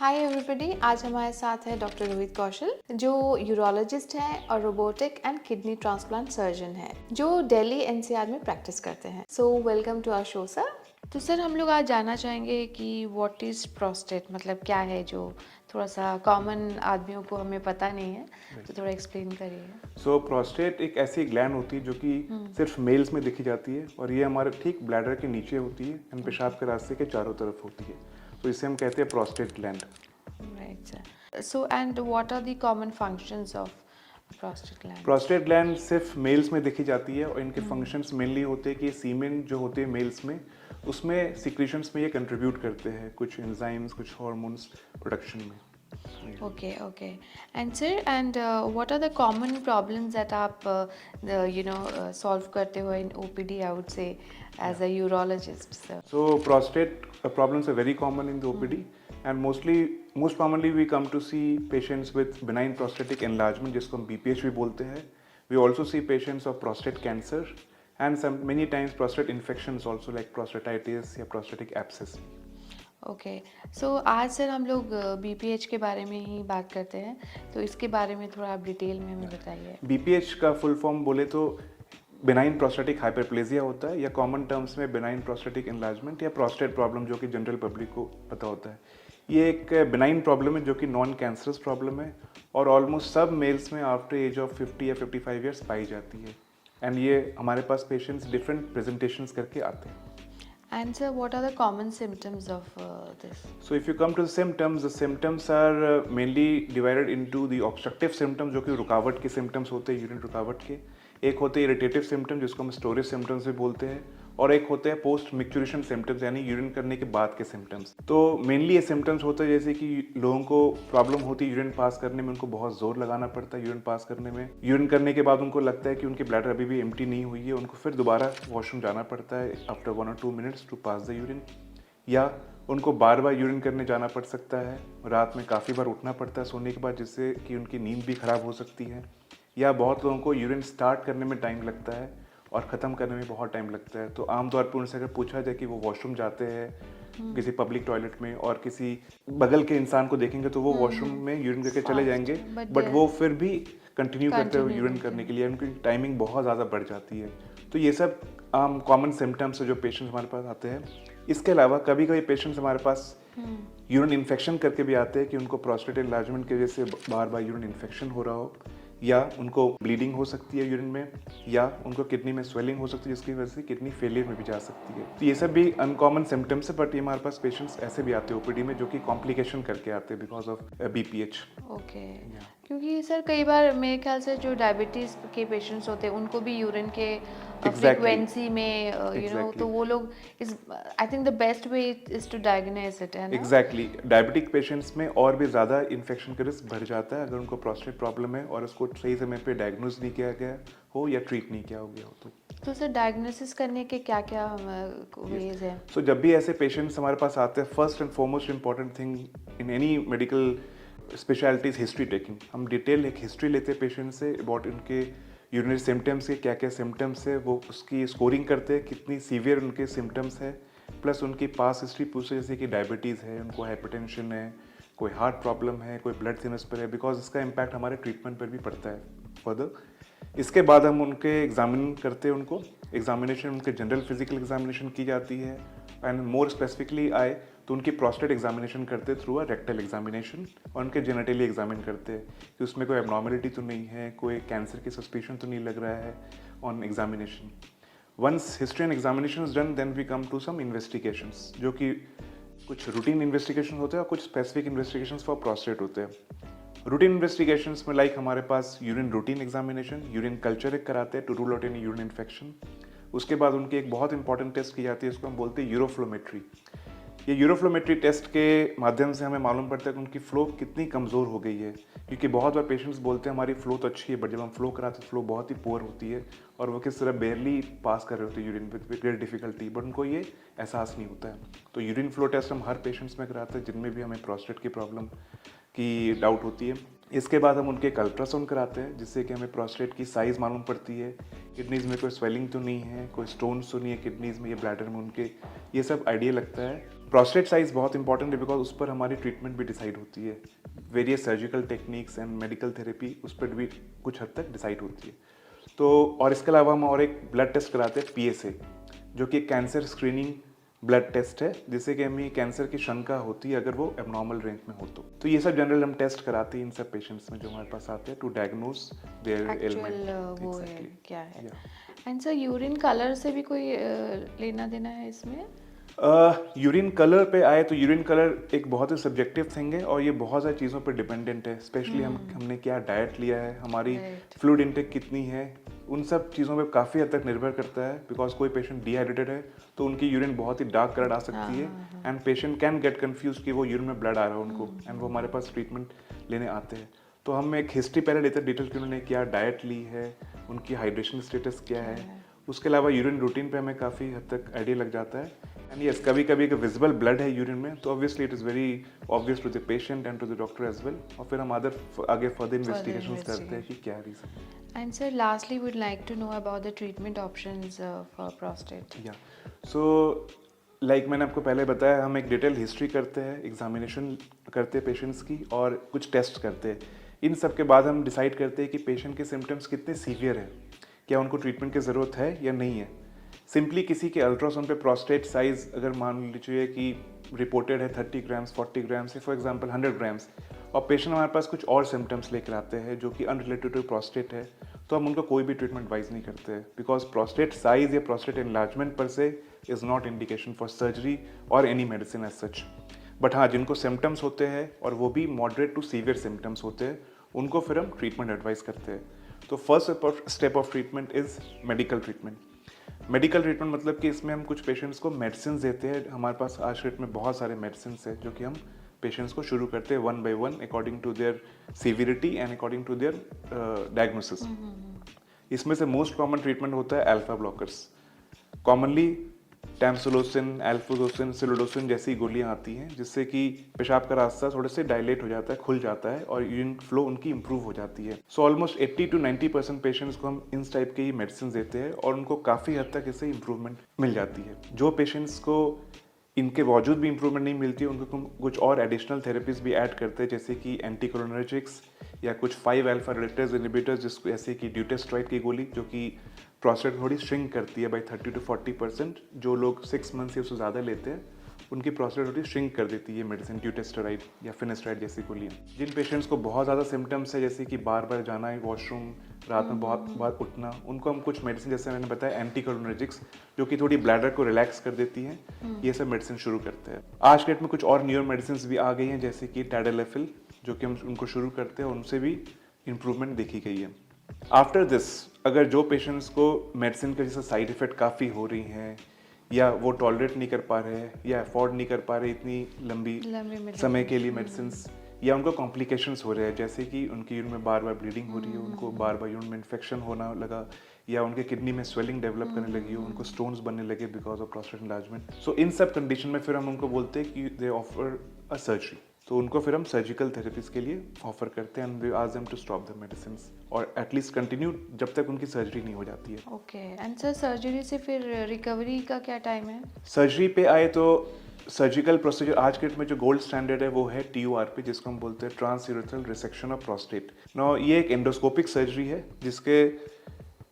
Hi everybody, आज हमारे साथ है डॉक्टर रोहित कौशल जो यूरोलॉजिस्ट हैं और robotic and kidney transplant surgeon हैं जो दिल्ली एनसीआर में प्रैक्टिस करते हैं। So welcome to our show sir. तो सर हम लोग आज जानना चाहेंगे कि व्हाट इज़ प्रोस्टेट, मतलब क्या है जो थोड़ा सा कॉमन आदमियों को हमें पता नहीं है, तो थोड़ा एक्सप्लेन करिए। सो प्रोस्टेट एक ऐसी ग्लैंड होती है जो कि सिर्फ मेल्स में देखी जाती है और ये हमारे ठीक ब्लैडर के नीचे होती है एंड पेशाब के रास्ते के चारों तरफ होती है, तो इसे हम कहते हैं prostate gland. Right sir. So and what are the common functions of prostate gland? Prostate gland सिर्फ मेल्स में देखी जाती है और इनके फंक्शंस मेनली होते हैं कि सीमेन जो होते हैं मेल्स में, उसमें सिक्रीशंस में ये कंट्रीब्यूट करते हैं, कुछ एंजाइम्स, कुछ हार्मोन्स प्रोडक्शन में। Okay. And sir, and what are the common problems that आप solve करते हो in OPD, I would say, as a urologist, sir? So prostate problems are very common in the OPD, and most commonly we come to see patients with benign prostatic enlargement, जिसको हम BPH भी बोलते हैं. We also see patients of prostate cancer and many times prostate infections also, like prostatitis या prostatic abscess. Okay, सो आज sir हम लोग BPH के बारे में ही बात करते हैं, तो इसके बारे में थोड़ा आप डिटेल में हमें बताइए। BPH का फुल फॉर्म बोले तो बेनाइन प्रोस्टेटिक हाइपरप्लेजिया होता है, या कॉमन टर्म्स में बेनाइन प्रोस्टेटिक एनलार्जमेंट या प्रोस्टेट प्रॉब्लम, जो कि जनरल पब्लिक को पता होता है। ये एक बेनाइन प्रॉब्लम है जो कि नॉन कैंसरस प्रॉब्लम है और ऑलमोस्ट सब मेल्स में आफ्टर एज ऑफ 50 या 55 ईयर्स पाई जाती है, एंड ये हमारे पास पेशेंट्स डिफरेंट प्रेजेंटेशंस करके आते हैं। And sir, what are the common symptoms of this? So if you come to the symptoms are mainly divided into the obstructive symptoms, जो कि रुकावट के symptoms होते हैं, यूरिन रुकावट के। एक होते हैं इरिटेटिव सिम्टम्स, जिसको हम स्टोरेज सिम्टम्स भी बोलते हैं, और एक होते हैं पोस्ट मिक्चुरेशन सिम्टम्स, यानी यूरिन करने के बाद के सिम्टम्स। तो मेनली ये सिम्टम्स होते हैं जैसे कि लोगों को प्रॉब्लम होती है यूरिन पास करने में, उनको बहुत जोर लगाना पड़ता है यूरिन पास करने में। यूरिन करने के बाद उनको लगता है कि उनकी ब्लैडर अभी भी एम्प्टी नहीं हुई है, उनको फिर दोबारा वॉशरूम जाना पड़ता है after 1 or 2 minutes to pass the urine, या उनको बार बार यूरिन करने जाना पड़ सकता है, रात में काफ़ी बार उठना पड़ता है सोने के बाद, जिससे कि उनकी नींद भी खराब हो सकती है। या बहुत लोगों को यूरिन स्टार्ट करने में टाइम लगता है और ख़त्म करने में बहुत टाइम लगता है। तो आमतौर पर उनसे अगर पूछा जाए कि वो वॉशरूम जाते हैं किसी पब्लिक टॉयलेट में और किसी बगल के इंसान को देखेंगे तो वो वॉशरूम में यूरिन करके चले जाएंगे, बट वो फिर भी कंटिन्यू करते हुए यूरिन करने के लिए उनकी टाइमिंग बहुत ज़्यादा बढ़ जाती है। तो ये सब आम कॉमन सिम्टम्स है जो पेशेंट्स हमारे पास आते हैं। इसके अलावा कभी कभी पेशेंट्स हमारे पास यूरिन इन्फेक्शन करके भी आते हैं कि उनको प्रोस्टेट एनलार्जमेंट की वजह से बार बार यूरिन इन्फेक्शन हो रहा हो, या उनको ब्लीडिंग हो सकती है यूरिन में, या उनको किडनी में स्वेलिंग हो सकती है जिसकी वजह से किडनी फेलियर में भी जा सकती है। तो ये सब भी अनकॉमन सिम्टम्स है, बट ये हमारे पास पेशेंट्स ऐसे भी आते हैं OPD में जो कि कॉम्प्लिकेशन करके आते हैं बिकॉज ऑफ BPH। ओके, क्योंकि सर कई बार मेरे ख्याल से जो डायबिटीज़ के पेशेंट्स होते हैं उनको भी यूरिन के फ्रीक्वेंसी में तो वो लोग इस I think the best way is to diagnose it, है ना? एग्जैक्टली, डायबिटिक पेशेंट्स में और भी ज़्यादा इन्फेक्शन का रिस्क बढ़ जाता है अगर उनको प्रोस्टेट प्रॉब्लम है और उसको सही समय पे डायग्नोज नहीं किया गया हो या ट्रीट नहीं किया हो गया हो। तो सर डायग्नोसिस करने के क्या क्या वेज हैं? सो जब भी ऐसे पेशेंट्स हमारे पास आते हैं, first and foremost important thing in any medical specialities history taking. हम डिटेल एक हिस्ट्री लेते हैं पेशेंट से अबाउट उनके यूरिनरी सिम्टम्स के क्या क्या सिम्टम्स है, वो उसकी स्कोरिंग करते हैं कितनी सीवियर उनके सिम्टम्स है, प्लस उनकी पास हिस्ट्री पूछते हैं जैसे कि डायबिटीज़ है, उनको हाइपरटेंशन है, कोई हार्ट प्रॉब्लम है, कोई ब्लड थिननेस पर है, बिकॉज इसका इम्पैक्ट हमारे ट्रीटमेंट पर भी पड़ता है फर्दर। इसके बाद हम उनके एग्जामिन करते हैं, उनको एग्जामिनेशन उनके जनरल फिजिकल एग्जामिनेशन की जाती है, एंड मोर स्पेसिफिकली आए तो उनकी प्रोस्टेट एग्जामिनेशन करते थ्रू अ रेक्टल एग्जामिनेशन, और उनके जेनेटली एग्जामिन करते हैं कि उसमें कोई एबनॉर्मलिटी तो नहीं है, कोई कैंसर की सस्पिशन तो नहीं लग रहा है on examination. Once history and examination is done, then we come to some investigations, जो कि कुछ रूटीन इन्वेस्टिगेशन होते हैं और कुछ स्पेसिफिक इन्वेस्टिगेशंस फॉर प्रोस्टेट होते हैं। रूटीन इन्वेस्टिगेशंस में लाइक हमारे पास urine routine examination, urine culture एक कराते हैं to rule out any urine infection. उसके बाद उनकी एक बहुत इंपॉर्टेंट टेस्ट की जाती है, उसको हम बोलते हैं यूरोफ्लोमेट्री। ये यूरोफ्लोमेट्री टेस्ट के माध्यम से हमें मालूम पड़ता है कि उनकी फ्लो कितनी कमज़ोर हो गई है, क्योंकि बहुत बार पेशेंट्स बोलते हैं हमारी फ्लो तो अच्छी है, बट जब हम फ्लो कराते हैं फ्लो बहुत ही पुअर होती है और वो किस तरह बेयरली पास कर रहे होते हैं urine with great difficulty, but उनको ये एहसास नहीं होता है। तो यूरिन फ्लो टेस्ट हम हर पेशेंट्स में कराते हैं जिनमें भी हमें प्रोस्टेट की प्रॉब्लम की डाउट होती है। इसके बाद हम उनके एक अल्ट्रासाउंड कराते हैं जिससे कि हमें प्रोस्टेट की साइज़ मालूम पड़ती है, किडनीज़ में कोई स्वेलिंग तो नहीं है, कोई स्टोन्स तो नहीं है किडनीज़ में या ब्लैडर में उनके, ये सब आइडिया लगता है। प्रोस्टेट साइज बहुत इंपॉर्टेंट है बिकॉज उस पर हमारी ट्रीटमेंट भी डिसाइड होती है। Various surgical techniques and medical therapy उस पर भी कुछ हद तक डिसाइड होती है। तो और इसके अलावा हम और एक ब्लड टेस्ट कराते हैं PSA, जो कि कैंसर स्क्रीनिंग ब्लड टेस्ट है, जिससे कि हमें कैंसर की शंका होती है अगर वो एबनॉर्मल रेंज में हो तो ये सब जनरल हम टेस्ट कराते हैं इन सब पेशेंट्स में जो हमारे पास आते हैं टू डायग्नोज देयर एलिमेंट। वो है क्या है। एंड सर यूरिन कलर से भी कोई लेना देना है इसमें? यूरिन कलर पे आए तो यूरिन कलर एक बहुत ही सब्जेक्टिव थिंग है और ये बहुत सारी चीज़ों पर डिपेंडेंट है, स्पेशली हमने क्या डाइट लिया है, हमारी फ्लूइड इनटेक कितनी है, उन सब चीज़ों पे काफ़ी हद तक निर्भर करता है। बिकॉज कोई पेशेंट डिहाइड्रेटेड है तो उनकी यूरिन बहुत ही डार्क कलर आ सकती है and patient can get confuse कि वो यूरिन में ब्लड आ रहा है उनको एंड वो हमारे पास ट्रीटमेंट लेने आते हैं। तो हम एक हिस्ट्री पहले लेते हैं डिटेल कि उन्होंने क्या डाइट ली है, उनकी हाइड्रेशन स्टेटस क्या है, उसके अलावा यूरिन रूटीन पे हमें काफ़ी हद तक आइडिया लग जाता है। एंड यस, कभी कभी एक विजिबल ब्लड है यूरिन में तो obviously it is very obvious to the patient and to the doctor as well, और फिर हम आगे फर्दर इन्वेस्टिगेशंस करते हैं कि क्या रीज़न है। And sir, lastly, we'd like to know about the treatment options for prostate. या सो लाइक मैंने आपको पहले बताया, हम एक डिटेल हिस्ट्री करते हैं, एग्जामिनेशन करते हैं पेशेंट्स की और कुछ टेस्ट करते हैं। इन सब के बाद हम डिसाइड करते हैं कि पेशेंट के सिम्टम्स कितने सीवियर हैं, क्या उनको ट्रीटमेंट की ज़रूरत है या नहीं है। सिंपली किसी के अल्ट्रासाउंड पे प्रोस्टेट साइज अगर मान लीजिए कि रिपोर्टेड है 30 ग्राम्स 40 ग्राम्स या फॉर एग्जांपल 100 ग्राम्स और पेशेंट हमारे पास कुछ और सिम्टम्स लेकर आते हैं जो कि अनरिलेटेड टू प्रोस्टेट है, तो हम उनको कोई भी ट्रीटमेंट एडवाइस नहीं करते हैं। बिकॉज प्रोस्टेट साइज या prostate enlargement per se is not indication for surgery और any medicine as such. But हाँ, जिनको सिम्टम्स होते हैं और वो भी मॉडरेट टू सीवियर सिम्टम्स होते हैं, उनको फिर हम ट्रीटमेंट एडवाइस करते हैं। तो first step of treatment is medical treatment. Medical treatment मतलब कि इसमें हम कुछ पेशेंट्स को मेडिसिन देते हैं। हमारे पास आज डेट में बहुत सारे मेडिसिन है जो कि हम पेशेंट्स को शुरू करते हैं 1 by 1 according to their severity and according to their diagnosis. इसमें से मोस्ट कॉमन ट्रीटमेंट होता है alpha blockers. Commonly tamsulosin, alfuzosin, silodosin जैसी गोलियां आती हैं जिससे कि पेशाब का रास्ता थोड़े से डायलेट हो जाता है, खुल जाता है और यूरिन फ्लो उनकी इंप्रूव हो जाती है। सो ऑलमोस्ट 80 to 90% पेशेंट्स को हम इस टाइप के ही मेडिसिन देते हैं और उनको काफ़ी हद तक इससे इंप्रूवमेंट मिल जाती है। जो पेशेंट्स को इनके बावजूद भी इंप्रूवमेंट नहीं मिलती है उनको कुछ और एडिशनल थेरेपीज भी ऐड करते हैं, जैसे कि एंटीकोलिनर्जिक्स या कुछ 5 अल्फा रिलेटेज इनहिबिटर्स, जिसको जैसे कि ड्यूटेस्ट्राइड की गोली जो कि प्रोस्टेट थोड़ी श्रिंक करती है बाई 30 to 40%। जो लोग 6 मंथ्स या उससे ज़्यादा लेते हैं उनकी प्रोस्टेट थोड़ी श्रिंक कर देती है मेडिसिन, ड्यूटेस्टेराइड या फिनेस्ट्राइड जैसी गोलियाँ। जिन पेशेंट्स को बहुत ज़्यादा सिम्टम्स है जैसे कि बार बार जाना है वॉशरूम, रात में बहुत बार उठना, उनको हम कुछ मेडिसिन जैसे मैंने बताया एंटीकोलिनर्जिक्स जो कि थोड़ी ब्लैडर को रिलैक्स कर देती हैं, ये सब मेडिसिन शुरू करते हैं। आज के डेट में कुछ और न्यूअर मेडिसिन भी आ गई हैं जैसे कि टैडेलेफिल जो कि हम उनको शुरू करते हैं और उनसे भी इम्प्रूवमेंट देखी गई है। आफ्टर दिस अगर जो पेशेंट्स को मेडिसिन के जैसे साइड इफेक्ट काफ़ी हो रही हैं या वो टॉलरेट नहीं कर पा रहे हैं या अफोर्ड नहीं कर पा रहे इतनी लंबी समय के लिए मेडिसिन, या उनको कॉम्प्लिकेशंस हो रहे हैं जैसे कि उनकी यूरिन में बार बार ब्लीडिंग हो रही है, उनको बार बार यूरिन में इन्फेक्शन होना लगा या उनके किडनी में स्वेलिंग डेवलप करने लगी हो, उनको स्टोन्स बनने लगे बिकॉज ऑफ प्रोस्टेट एनलार्जमेंट। सो इन सब कंडीशन में फिर हम उनको बोलते हैं कि दे ऑफर अ सर्जरी, तो उनको फिर हम सर्जिकल थेरेपीज के लिए ऑफर करते हैं and we ask them to stop the medicine और एटलीस्ट कंटिन्यू जब तक उनकी सर्जरी नहीं हो जाती है। ओके, एंड सर सर्जरी से फिर रिकवरी का क्या टाइम है? सर्जरी पे आए तो सर्जिकल प्रोसीजर आज के डेट में जो गोल्ड स्टैंडर्ड है वो है TURP, जिसको हम बोलते हैं transurethral resection of prostate. No ये एक एंडोस्कोपिक सर्जरी है जिसके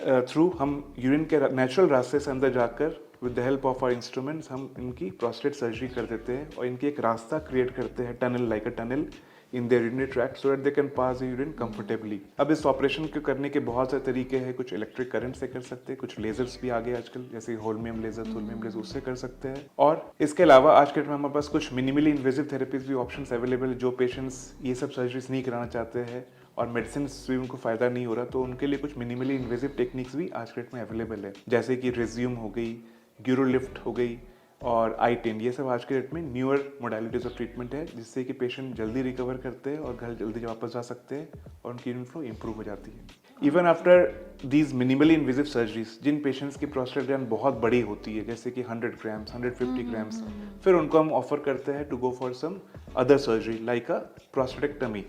थ्रू हम यूरिन के नेचुरल रास्ते से अंदर जाकर with the help of our instruments हम इनकी प्रोस्टेट सर्जरी कर देते हैं और इनकी एक रास्ता क्रिएट करते हैं, tunnel like a tunnel in their urinary tract so that they can pass the urine comfortably. अब इस ऑपरेशन को करने के बहुत सारे तरीके हैं, कुछ इलेक्ट्रिक करंट से कर सकते हैं, कुछ लेजर्स भी आ गए आजकल जैसे होल्मियम लेजर, थोल्मियम लेजर, उससे कर सकते हैं। और इसके अलावा आज के डेट में हमारे पास कुछ मिनिमली इन्वेजिव थेरेपीज भी ऑप्शंस अवेलेबल है। जो पेशेंट्स ये सब सर्जरीज नहीं कराना चाहते हैं और मेडिसिन भी उनको फायदा नहीं हो रहा तो उनके लिए कुछ मिनिमली इन्वेजिव टेक्निक्स भी आज के डेट में अवेलेबल है, जैसे कि रेज्यूम हो गई, ग्यूरोलिफ्ट हो गई और I10। ये सब आज के डेट में न्यूअर मोडालिटीज ऑफ ट्रीटमेंट है जिससे कि पेशेंट जल्दी रिकवर करते हैं और घर जल्दी वापस जा सकते हैं और उनकी यूरिन फ्लो इंप्रूव हो जाती है। Even after these minimally invasive surgeries, जिन पेशेंट्स की प्रोस्टेट ग्लैंड बहुत बड़ी होती है जैसे कि 100 ग्राम्स 150 ग्राम्स, फिर उनको हम ऑफर करते हैं to go for some other surgery like a prostatectomy,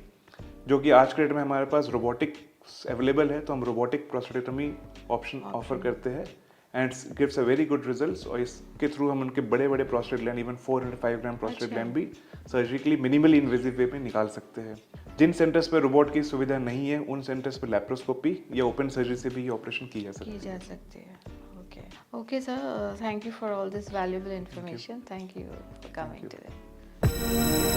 जो कि आज के डेट में हमारे पास रोबोटिक अवेलेबल है, तो हम रोबोटिक प्रोस्टेटेक्टमी ऑप्शन ऑफर करते हैं and gives a very good results. और इसके थ्रू हम उनके बड़े बड़े प्रोस्टेट ग्लैंड, इवन 405 ग्राम प्रोस्टेट ग्लैंड भी सर्जिकली मिनिमली इन्वेजिव वे में निकाल सकते हैं। जिन सेंटर्स पर रोबोट की सुविधा नहीं है उन सेंटर्स पर लैप्रोस्कोपी या ओपन सर्जरी से भी ये ऑपरेशन की जा सकती है। Okay, sir. Thank you for all this valuable information. Thank you for coming today.